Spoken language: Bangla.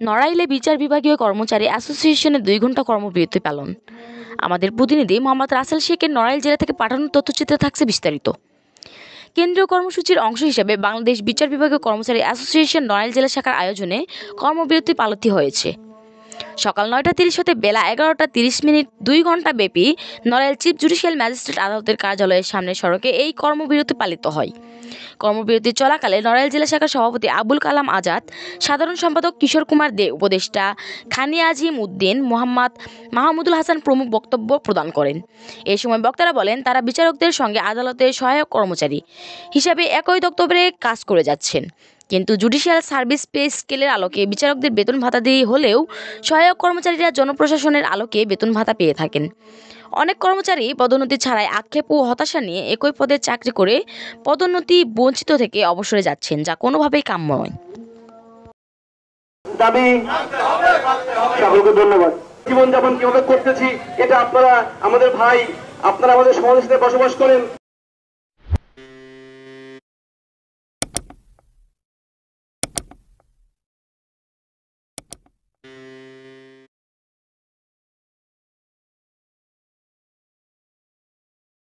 নড়াইলে বিচার বিভাগীয় কর্মচারী অ্যাসোসিয়েশনের 2 ঘণ্টা কর্মবিরতি পালন। আমাদের প্রতিনিধি মোহাম্মদ রাসেল শেখের নড়াইল জেলা থেকে পাঠানো তথ্যচিত্রে থাকছে বিস্তারিত। কেন্দ্রীয় কর্মসূচির অংশ হিসেবে বাংলাদেশ বিচার বিভাগীয় কর্মচারী অ্যাসোসিয়েশন নড়াইল জেলা শাখার আয়োজনে কর্মবিরতি পালিত হয়েছে। সকাল 9:30 হতে বেলা 11:30 2 ঘণ্টা ব্যাপী নড়াইল চিফ জুডিশিয়াল ম্যাজিস্ট্রেট আদালতের কার্যালয়ের সামনে সড়কে এই কর্মবিরতি পালিত হয়। কর্মবিরতি চলাকালে নড়াইল জেলা শাখার সভাপতি আবুল কালাম আজাদ, সাধারণ সম্পাদক কিশোর কুমার দে, উপদেষ্টা খানি আজিম উদ্দিন, মাহমুদুল হাসান প্রমুখ বক্তব্য প্রদান করেন। এ সময় বক্তারা বলেন, তারা বিচারকদের সঙ্গে আদালতের সহায়ক কর্মচারী হিসাবে একই দপ্তরে কাজ করে যাচ্ছেন। কিন্তু জুডিশিয়াল সার্ভিস পে স্কেলের আলোকে বিচারকদের বেতন ভাতা দিয়ে হলেও সহায়ক কর্মচারীরা জনপ্রশাসনের আলোকে বেতন ভাতা পেয়ে থাকেন। অনেক কর্মচারী পদোন্নতি ছাড়াই আক্ষেপ ও হতাশা নিয়ে একই পদে চাকরি করে পদোন্নতি বঞ্চিত থেকে অবসরে যাচ্ছেন, যা কোনোভাবেই কাম্য নয়। দাবি সকলকে ধন্যবাদ। জীবনযাপন কিভাবে করতেছি এটা আপনারা আমাদের ভাই, আপনারা আমাদের সমাজের সাথে বসবাস করেন।